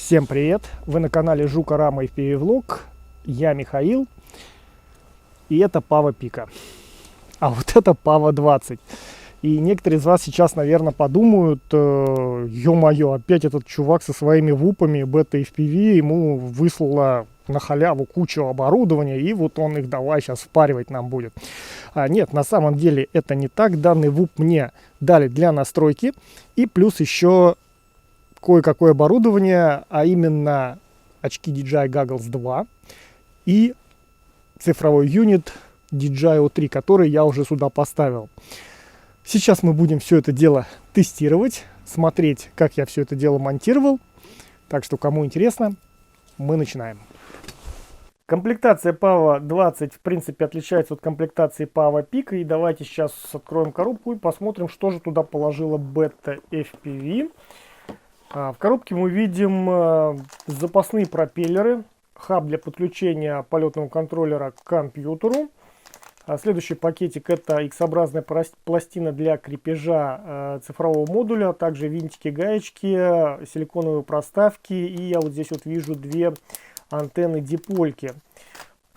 Всем привет! Вы на канале Жука-Рама FPV Vlog. Я Михаил. И это Pava Pico. А вот это Pava 20. И некоторые из вас сейчас, наверное, подумают: ё-моё, опять этот чувак со своими вупами бета FPV ему выслала на халяву кучу оборудования, и вот он их давай сейчас впаривать нам будет. Нет, на самом деле это не так. Данный вуп мне дали для настройки. И плюс еще кое-какое оборудование, а именно очки DJI Goggles 2 и цифровой юнит DJI O3, который я уже сюда поставил. Сейчас мы будем все это дело тестировать, смотреть, как я все это дело монтировал. Так что, кому интересно, мы начинаем. Комплектация Pava 20 в принципе отличается от комплектации Pava Pico. И давайте сейчас откроем коробку и посмотрим, что же туда положила бета FPV. В коробке мы видим запасные пропеллеры, хаб для подключения полетного контроллера к компьютеру. Следующий пакетик — это X-образная пластина для крепежа цифрового модуля, также винтики, гаечки, силиконовые проставки, и я вот здесь вот вижу две антенны дипольки.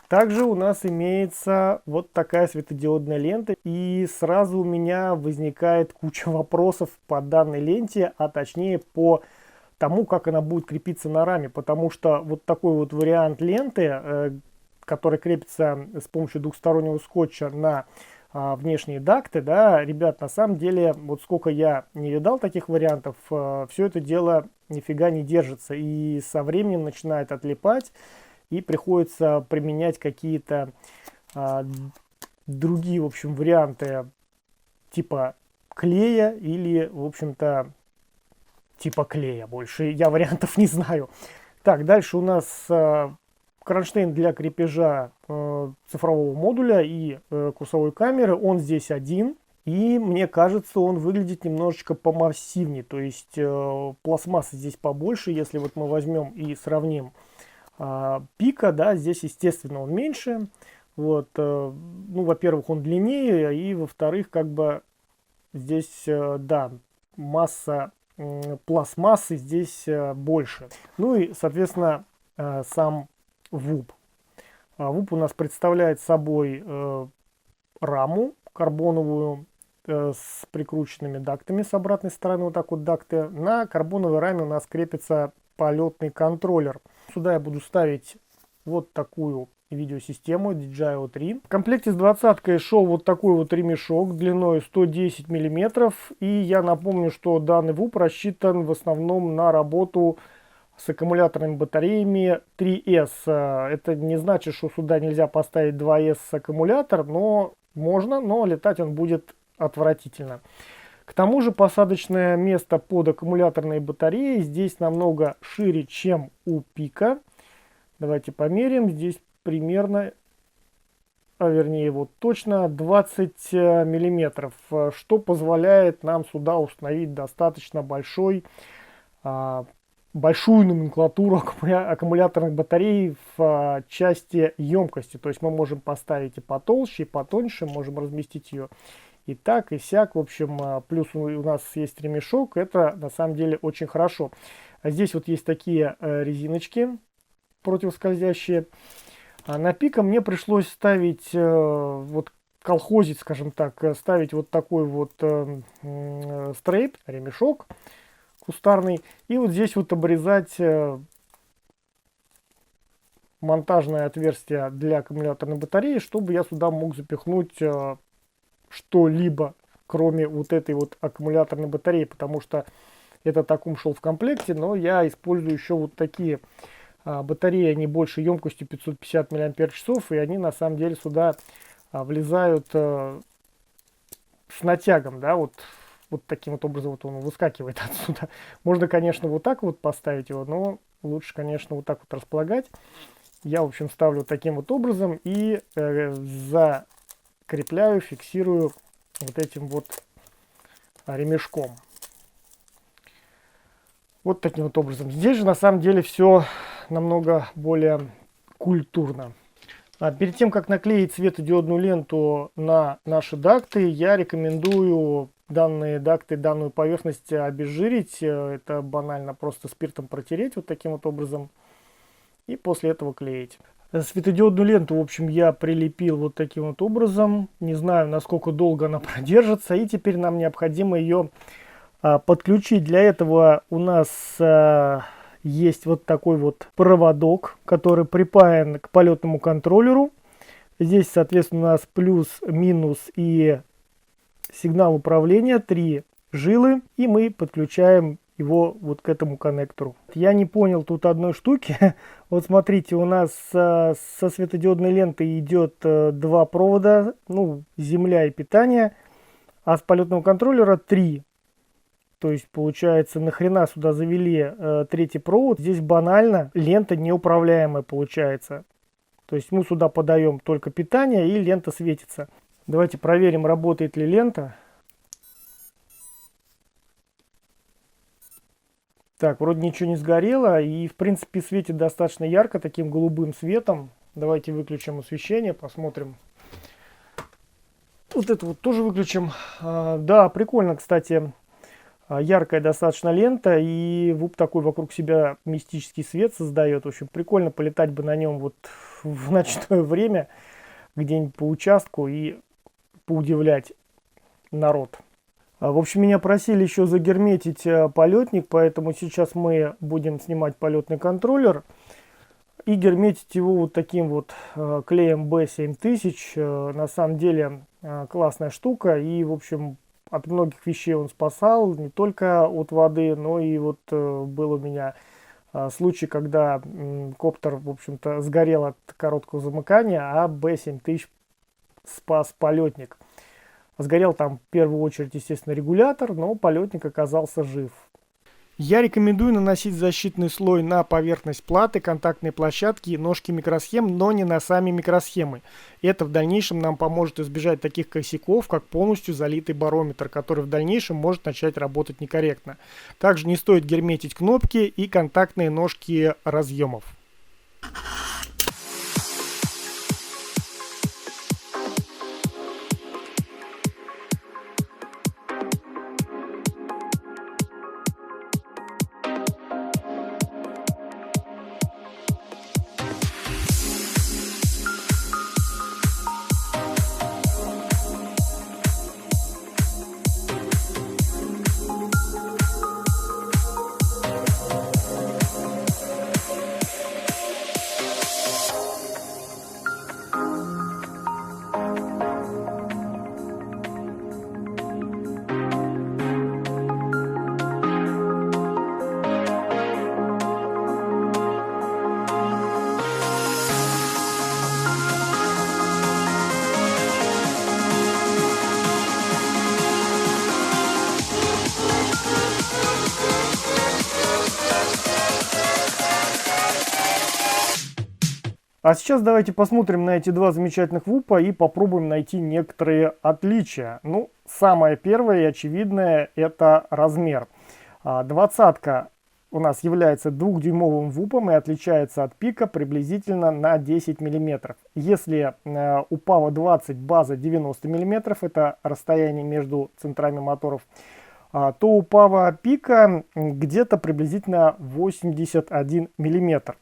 Также у нас имеется вот такая светодиодная лента, и сразу у меня возникает куча вопросов по данной ленте, а точнее по тому, как она будет крепиться на раме, потому что вот такой вот вариант ленты, который крепится с помощью двухстороннего скотча на внешние дакты, да, ребят, на самом деле, вот сколько я не видал таких вариантов, все это дело нифига не держится и со временем начинает отлипать. И приходится применять какие-то другие, в общем, варианты типа клея или, в общем-то, типа клея. Больше я вариантов не знаю. Так, дальше у нас кронштейн для крепежа цифрового модуля и курсовой камеры. Он здесь один. И мне кажется, он выглядит немножечко помассивнее. То есть пластмассы здесь побольше. Если вот мы возьмем и сравним Пика, да, здесь, естественно, он меньше. Вот, ну, во-первых, он длиннее, и, во-вторых, как бы здесь, да, масса пластмассы здесь больше. Ну и, соответственно, сам ВУП. ВУП у нас представляет собой раму карбоновую с прикрученными дактами с обратной стороны, вот так вот дакты. На карбоновой раме у нас крепится полетный контроллер. Сюда я буду ставить вот такую видеосистему DJI O3. В комплекте с 20-кой шел вот такой вот ремешок длиной 110 мм. И я напомню, что данный ВУП рассчитан в основном на работу с аккумуляторными батареями 3S. Это не значит, что сюда нельзя поставить 2S аккумулятор, но можно, но летать он будет отвратительно. К тому же посадочное место под аккумуляторные батареи здесь намного шире, чем у Пика. Давайте померим. Здесь примерно, вернее вот точно 20 миллиметров, что позволяет нам сюда установить достаточно большую номенклатуру аккумуляторных батарей в части емкости. То есть мы можем поставить и потолще, и потоньше, можем разместить ее и так, и сяк. В общем, плюс у нас есть ремешок. Это на самом деле очень хорошо. А здесь вот есть такие резиночки противоскользящие. На Пика мне пришлось ставить, вот колхозить, скажем так, ставить вот такой вот стрейп, ремешок кустарный. И вот здесь вот обрезать монтажное отверстие для аккумуляторной батареи, чтобы я сюда мог запихнуть что-либо, кроме вот этой вот аккумуляторной батареи, потому что это таком шел в комплекте, но я использую еще вот такие батареи, они больше емкостью 550 мАч, и они на самом деле сюда влезают с натягом, да, вот таким вот образом вот он выскакивает отсюда. Можно, конечно, вот так вот поставить его, но лучше, конечно, вот так вот располагать. Я, в общем, ставлю таким вот образом и закрепляю, фиксирую вот этим вот ремешком. Вот таким вот образом. Здесь же на самом деле все намного более культурно. Перед тем, как наклеить светодиодную ленту на наши дакты, я рекомендую данные дакты, данную поверхность обезжирить. Это банально просто спиртом протереть вот таким вот образом. И после этого клеить. Светодиодную ленту, в общем, я прилепил вот таким вот образом. Не знаю, насколько долго она продержится. И теперь нам необходимо ее подключить. Для этого у нас есть вот такой вот проводок, который припаян к полетному контроллеру. Здесь, соответственно, у нас плюс, минус и сигнал управления, 3 жилы, и мы подключаем его вот к этому коннектору. Я не понял тут одной штуки. Вот смотрите, у нас со светодиодной лентой идет 2 провода, ну, земля и питание, а с полетного контроллера 3. То есть, получается, нахрена сюда завели 3-й провод? Здесь банально лента неуправляемая получается. То есть мы сюда подаем только питание, и лента светится. Давайте проверим, работает ли лента. Так, вроде ничего не сгорело, и в принципе светит достаточно ярко, таким голубым светом. Давайте выключим освещение, посмотрим. Вот это вот тоже выключим. Да, прикольно, кстати. Яркая достаточно лента, и ВУП такой вокруг себя мистический свет создает. В общем, прикольно полетать бы на нем вот в ночное время, где-нибудь по участку, и поудивлять народ. В общем, меня просили еще загерметить полетник, поэтому сейчас мы будем снимать полетный контроллер и герметить его вот таким вот клеем B7000. На самом деле классная штука, и, в общем, от многих вещей он спасал, не только от воды, но и вот был у меня случай, когда коптер, в общем-то, сгорел от короткого замыкания, а B7000 спас полетник. Сгорел там в первую очередь, естественно, регулятор, но полетник оказался жив. Я рекомендую наносить защитный слой на поверхность платы, контактной площадки и ножки микросхем, но не на сами микросхемы. Это в дальнейшем нам поможет избежать таких косяков, как полностью залитый барометр, который в дальнейшем может начать работать некорректно. Также не стоит герметить кнопки и контактные ножки разъемов. А сейчас давайте посмотрим на эти два замечательных ВУПа и попробуем найти некоторые отличия. Ну, самое первое и очевидное — это размер. 20-ка у нас является 2-дюймовым ВУПом и отличается от пика приблизительно на 10 мм. Если у ПАВа 20 база 90 мм, это расстояние между центрами моторов, то у ПАВа пика где-то приблизительно 81 мм.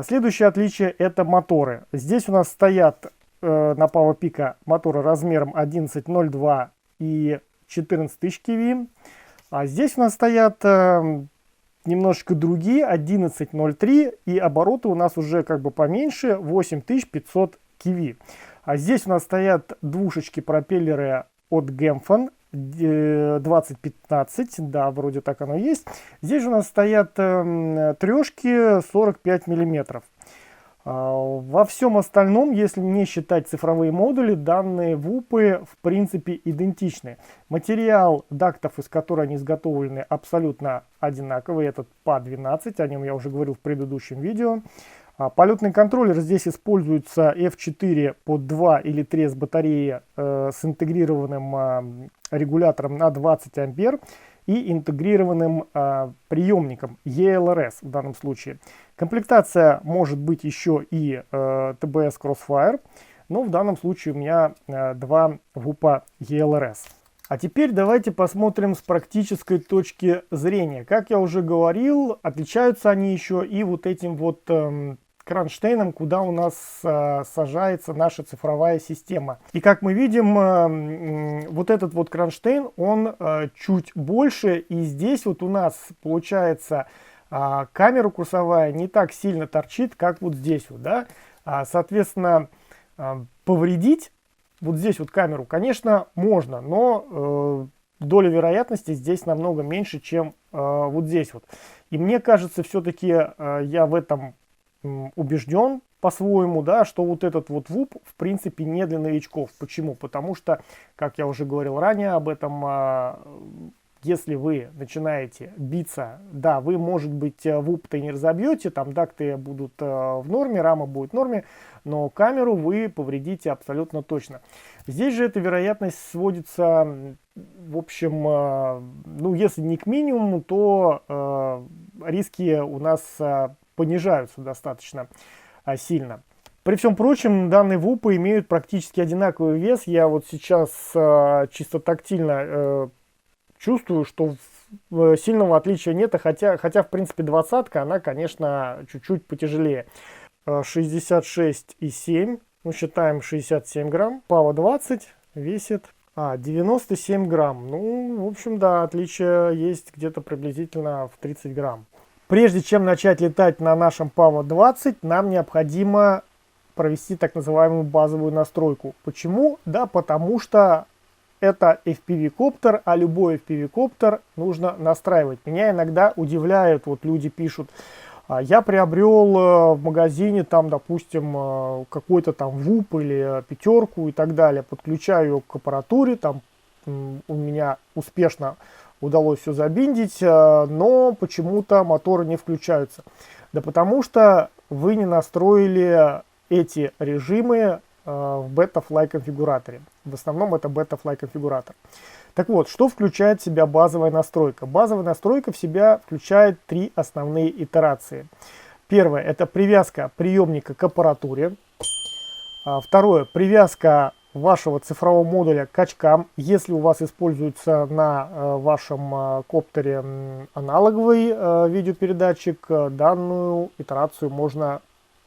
Следующее отличие — это моторы. Здесь у нас стоят на ПАВа пика моторы размером 11.02 и 14 тысяч кВ. А здесь у нас стоят немножечко другие, 11.03, и обороты у нас уже как бы поменьше, 8500 кВ. А здесь у нас стоят двушечки пропеллеры от Gemfon 2015, да, вроде так оно есть. Здесь у нас стоят трешки 45 миллиметров. Во всем остальном, если не считать цифровые модули, данные ВУПы в принципе идентичны. Материал дактов, из которых они изготовлены, абсолютно одинаковый. Этот PA12, о нем я уже говорил в предыдущем видео. Полетный контроллер здесь используется F4 под 2 или 3 с батареи с интегрированным регулятором на 20 ампер и интегрированным приемником ELRS в данном случае. Комплектация может быть еще и TBS Crossfire, но в данном случае у меня два ВУПа ELRS. А теперь давайте посмотрим с практической точки зрения. Как я уже говорил, отличаются они еще и вот этим вот кронштейном, куда у нас сажается наша цифровая система. И как мы видим, вот этот вот кронштейн, он чуть больше, и здесь вот у нас получается камера курсовая не так сильно торчит, как вот здесь вот, да. Соответственно, повредить вот здесь вот камеру, конечно, можно, но доля вероятности здесь намного меньше, чем вот здесь вот. И мне кажется, все-таки я в этом убежден по-своему, да, что вот этот вот ВУП в принципе не для новичков. Почему? Потому что, как я уже говорил ранее об этом, если вы начинаете биться, да, вы, может быть, ВУП-то не разобьете, там дакты будут в норме, рама будет в норме, но камеру вы повредите абсолютно точно. Здесь же эта вероятность сводится, в общем, ну, если не к минимуму, то риски у нас понижаются достаточно сильно. При всем прочем, данные ВУПы имеют практически одинаковый вес. Я вот сейчас чисто тактильно чувствую, что сильного отличия нет, хотя в принципе двадцатка, она, конечно, чуть-чуть потяжелее. 66,7, ну, считаем 67 грамм. Пава 20 весит 97 грамм. Ну, в общем, да, отличие есть где-то приблизительно в 30 грамм. Прежде чем начать летать на нашем Пава 20, нам необходимо провести так называемую базовую настройку. Почему? Да, потому что это FPV-коптер, а любой FPV-коптер нужно настраивать. Меня иногда удивляют, вот люди пишут, я приобрел в магазине там, допустим, какой-то там ВУП или пятерку и так далее, подключаю ее к аппаратуре, там у меня успешно удалось все забиндить, но почему-то моторы не включаются. Да потому что вы не настроили эти режимы в Betaflight конфигураторе. В основном это Betaflight конфигуратор. Так вот, что включает в себя базовая настройка? Базовая настройка в себя включает три основные итерации. Первое — это привязка приемника к аппаратуре. Второе — привязка вашего цифрового модуля к очкам. Если у вас используется на вашем коптере аналоговый видеопередатчик, данную итерацию можно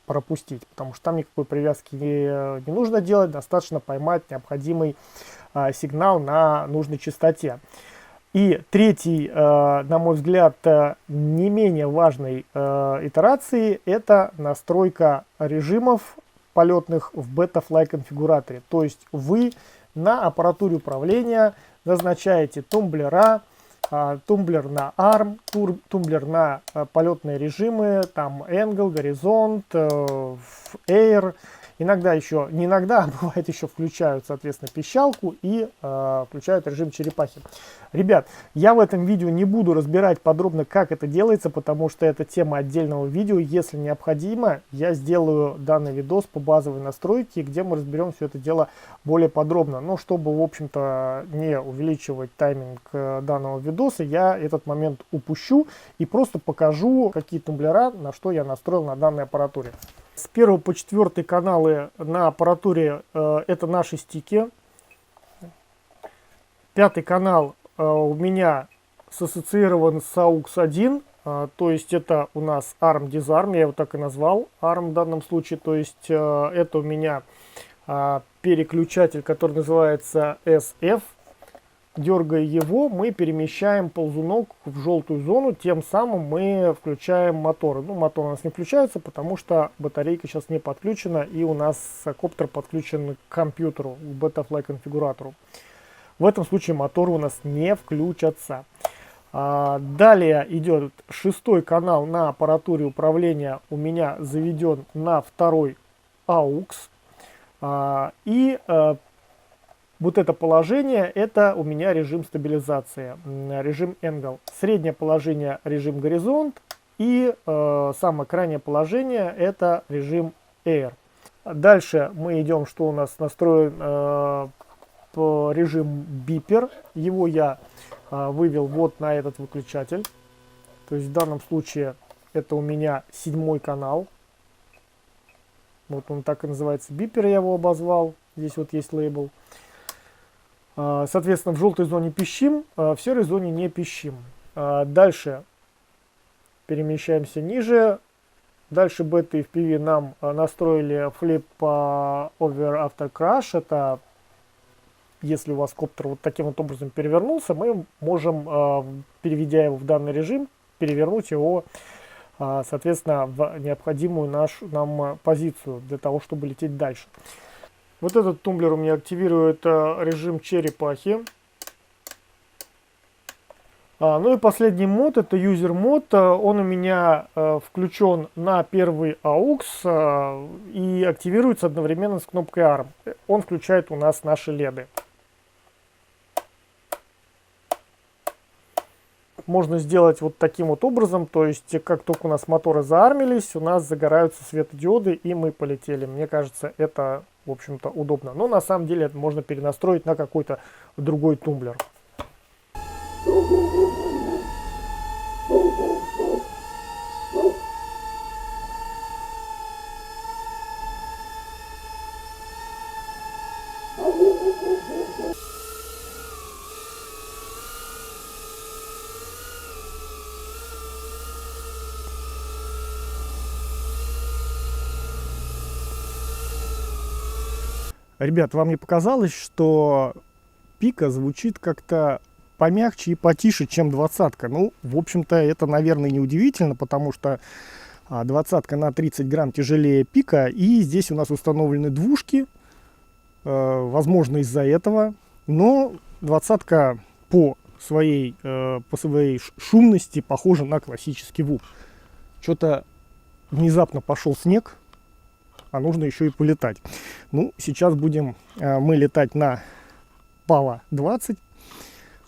пропустить, потому что там никакой привязки не нужно делать, достаточно поймать необходимый сигнал на нужной частоте. И третий, на мой взгляд, не менее важной итерации — это настройка режимов полетных в Betaflight конфигураторе. То есть вы на аппаратуре управления назначаете тумблера, тумблер на ARM, тумблер на полетные режимы, там Angle, горизонт, Air. Иногда еще, не иногда, бывает еще включают, соответственно, пищалку и включают режим черепахи. Ребят, я в этом видео не буду разбирать подробно, как это делается, потому что это тема отдельного видео. Если необходимо, я сделаю данный видос по базовой настройке, где мы разберем все это дело более подробно. Но чтобы, в общем-то, не увеличивать тайминг данного видоса, я этот момент упущу и просто покажу, какие тумблера, на что я настроил на данной аппаратуре. С 1 по 4 каналы на аппаратуре это наши стики. 5 канал у меня ассоциирован с AUX1, то есть это у нас ARM Disarm, я его так и назвал, ARM в данном случае. То есть это у меня переключатель, который называется SF. Дергая его, мы перемещаем ползунок в желтую зону, тем самым мы включаем моторы. Ну, мотор у нас не включается, потому что батарейка сейчас не подключена, и у нас коптер подключен к компьютеру, к Betaflight конфигуратору. В этом случае моторы у нас не включатся. Далее идет 6 канал на аппаратуре управления, у меня заведен на 2 AUX. И вот это положение, это у меня режим стабилизации, режим Angle. Среднее положение режим горизонт, и самое крайнее положение это режим Air. Дальше мы идем, что у нас настроен режим бипер. Его я вывел вот на этот выключатель. То есть в данном случае это у меня 7 канал. Вот он так и называется, бипер, я его обозвал. Здесь вот есть лейбл. Соответственно, в желтой зоне пищим, в серой зоне не пищим. Дальше перемещаемся ниже. Дальше бета и FPV нам настроили Flip Over After Crash. Это если у вас коптер вот таким вот образом перевернулся, мы можем, переведя его в данный режим, перевернуть его, соответственно, в необходимую нам позицию для того, чтобы лететь дальше. Вот этот тумблер у меня активирует режим черепахи. Ну и последний мод, это User мод. Он у меня включен на первый AUX и активируется одновременно с кнопкой ARM. Он включает у нас наши леды. Можно сделать вот таким вот образом, то есть как только у нас моторы заармились, у нас загораются светодиоды и мы полетели. Мне кажется, это, в общем-то, удобно. Но на самом деле это можно перенастроить на какой-то другой тумблер. Ребят, вам не показалось, что пика звучит как-то помягче и потише, чем двадцатка? Ну, в общем-то, это, наверное, не удивительно, потому что двадцатка на 30 грамм тяжелее пика, и здесь у нас установлены двушки, возможно, из-за этого, но двадцатка по своей шумности похожа на классический ВУП. Что-то внезапно пошел снег, а нужно еще и полетать. Ну, сейчас будем мы летать на PAVA 20.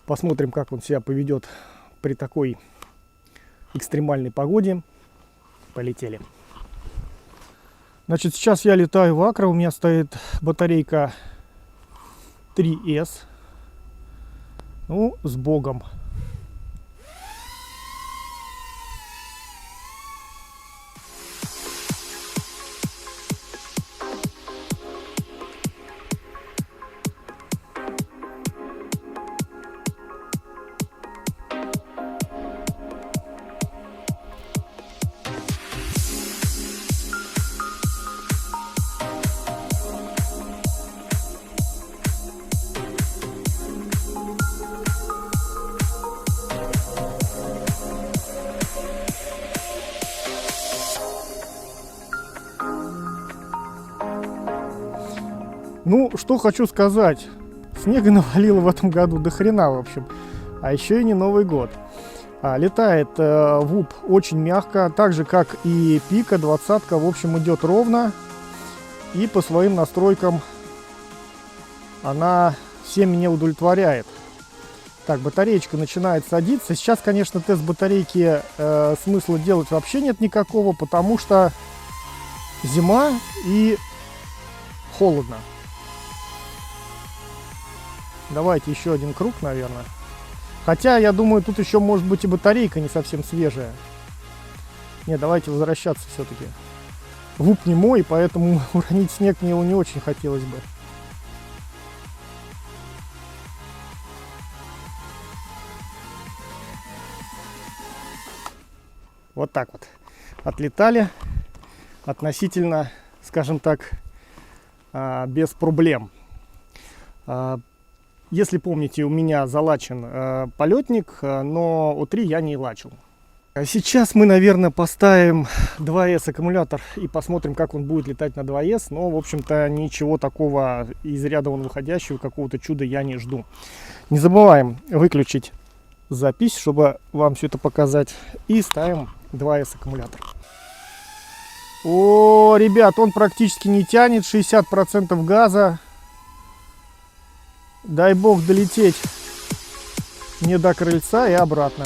Посмотрим, как он себя поведет при такой экстремальной погоде. Полетели. Значит, сейчас я летаю в Акро. У меня стоит батарейка 3S. Ну, с Богом. Ну, что хочу сказать. Снега навалило в этом году до хрена, в общем. А еще и не Новый год. Летает ВУП очень мягко, так же, как и пика, двадцатка, в общем, идет ровно. И по своим настройкам она все меня удовлетворяет. Так, батареечка начинает садиться. Сейчас, конечно, тест батарейки смысла делать вообще нет никакого, потому что зима и холодно. Давайте еще один круг, наверное. Хотя, я думаю, тут еще может быть и батарейка не совсем свежая. Не, давайте возвращаться все-таки. ВУП не мой, поэтому уронить снег мне его не очень хотелось бы. Вот так вот. Отлетали относительно, скажем так, без проблем. Если помните, у меня залачен полетник, но О3 я не лачил. Сейчас мы, наверное, поставим 2С аккумулятор и посмотрим, как он будет летать на 2С. Но, в общем-то, ничего такого из ряда вон выходящего, какого-то чуда я не жду. Не забываем выключить запись, чтобы вам все это показать. И ставим 2С аккумулятор. О, ребят, он практически не тянет, 60% газа. Дай бог долететь не до крыльца и обратно.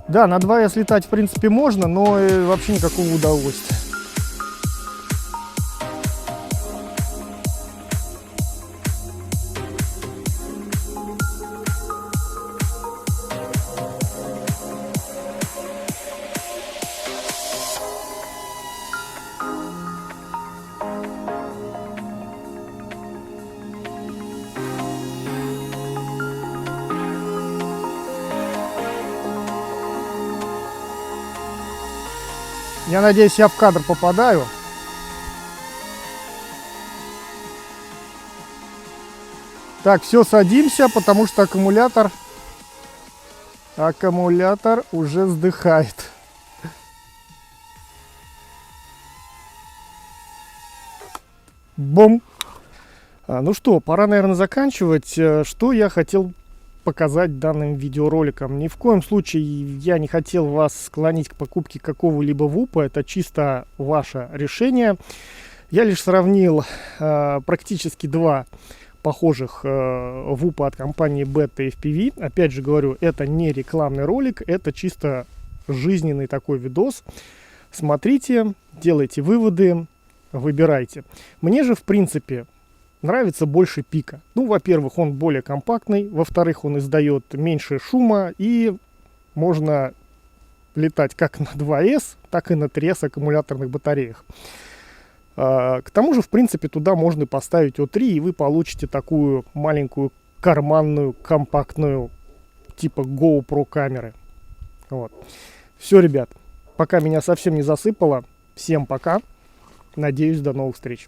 Да, на 2С летать в принципе можно, но вообще никакого удовольствия. Я надеюсь, я в кадр попадаю. Так, все, садимся, потому что аккумулятор уже сдыхает. Бум! Ну что, пора, наверное, заканчивать. Что я хотел показать данным видеороликом? Ни в коем случае я не хотел вас склонить к покупке какого-либо ВУПа. Это чисто ваше решение. Я лишь сравнил практически два похожих ВУПа от компании Beta FPV. Опять же говорю, это не рекламный ролик, это чисто жизненный такой видос. Смотрите, делайте выводы, выбирайте. Мне же, в принципе, нравится больше Пика. Ну, во-первых, он более компактный, во-вторых, он издает меньше шума, и можно летать как на 2С, так и на 3С аккумуляторных батареях. К тому же, в принципе, туда можно поставить О3, и вы получите такую маленькую карманную, компактную, типа GoPro камеры. Вот. Все, ребят, пока меня совсем не засыпало, всем пока. Надеюсь, до новых встреч.